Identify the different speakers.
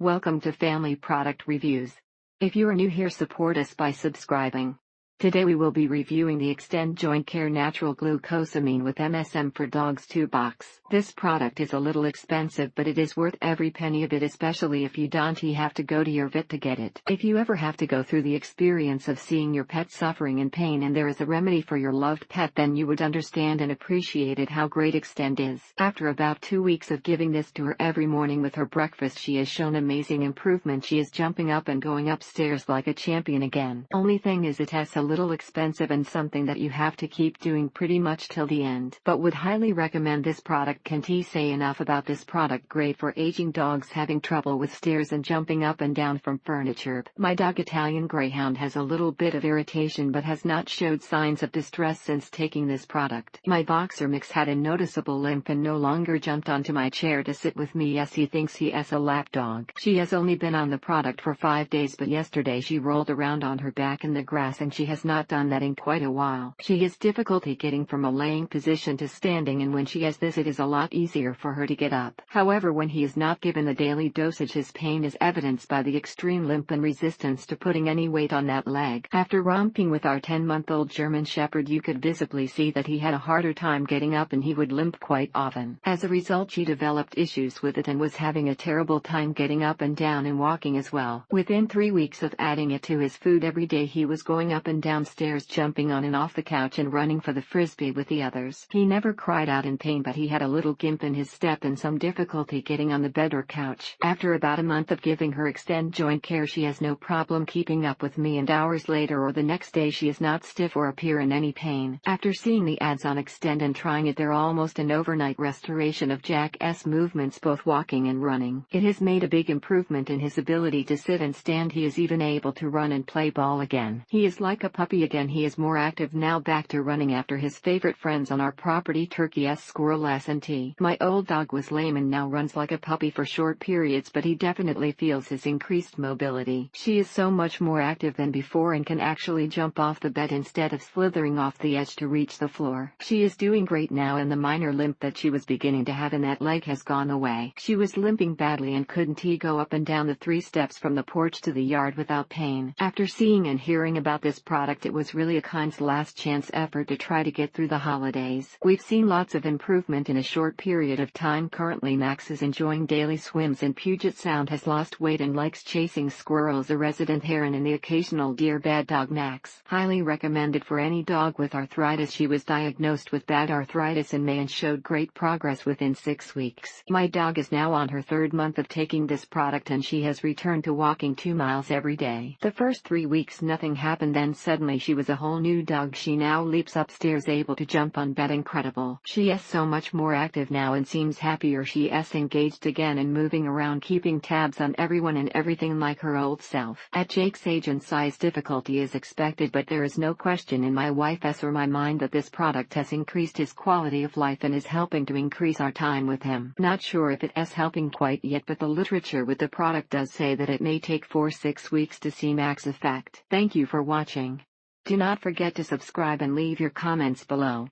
Speaker 1: Welcome to Family Product Reviews. If you are new here, support us by subscribing. Today we will be reviewing the Extend Joint Care Natural Glucosamine with MSM for Dogs 2 box. This product is a little expensive, but it is worth every penny of it, especially if you don't have to go to your vet to get it. If you ever have to go through the experience of seeing your pet suffering and pain and there is a remedy for your loved pet, then you would understand and appreciate it how great Extend is. After about 2 weeks of giving this to her every morning with her breakfast, she has shown amazing improvement. She is jumping up and going upstairs like a champion again. Only thing is, it has a little expensive and something that you have to keep doing pretty much till the end. But would highly recommend this product. Can't say enough about this product. Great for aging dogs having trouble with stairs and jumping up and down from furniture. My dog, Italian Greyhound, has a little bit of irritation but has not showed signs of distress since taking this product. My boxer Mix had a noticeable limp and no longer jumped onto my chair to sit with me. Yes, he thinks he is a lap dog. She has only been on the product for 5 days, but yesterday she rolled around on her back in the grass and she has not done that in quite a while. She has difficulty getting from a laying position to standing, and when she has this, it is a lot easier for her to get up. However, when he is not given the daily dosage, his pain is evidenced by the extreme limp and resistance to putting any weight on that leg. After romping with our 10-month-old German Shepherd, you could visibly see that he had a harder time getting up and he would limp quite often. As a result, she developed issues with it and was having a terrible time getting up and down and walking as well. Within 3 weeks of adding it to his food every day, he was going up and down stairs, jumping on and off the couch and running for the frisbee with the others. He never cried out in pain, but he had a little gimp in his step and some difficulty getting on the bed or couch. After about a month of giving her Extend Joint Care, she has no problem keeping up with me, and hours later or the next day she is not stiff or appear in any pain. After seeing the ads on Extend and trying it, they're almost an overnight restoration of Jack's movements, both walking and running. It has made a big improvement in his ability to sit and stand. He is even able to run and play ball again. He is like a puppy again. He is more active now, back to running after his favorite friends on our property, turkeys, squirrel, S&T. My old dog was lame and now runs like a puppy for short periods, but he definitely feels his increased mobility. She is so much more active than before and can actually jump off the bed instead of slithering off the edge to reach the floor. She is doing great now, and the minor limp that she was beginning to have in that leg has gone away. She was limping badly and couldn't go up and down the 3 steps from the porch to the yard without pain. After seeing and hearing about this product, it was really a kind's last chance effort to try to get through the holidays. We've seen lots of improvement in a short period of time. Currently Max is enjoying daily swims in Puget Sound, has lost weight and likes chasing squirrels, a resident heron, and the occasional deer. Bad dog Max. Highly recommended for any dog with arthritis. She was diagnosed with bad arthritis in May and showed great progress within 6 weeks. My dog is now on her 3rd month of taking this product and she has returned to walking 2 miles every day. The first 3 weeks nothing happened, then suddenly she was a whole new dog. She now leaps upstairs, able to jump on bed. Incredible. She is so much more active now and seems happier. She is engaged again and moving around, keeping tabs on everyone and everything like her old self. At Jake's age and size, difficulty is expected, but there is no question in my wife's or my mind that this product has increased his quality of life and is helping to increase our time with him. Not sure if it is helping quite yet, but the literature with the product does say that it may take 4-6 weeks to see max effect. Thank you for watching. Do not forget to subscribe and leave your comments below.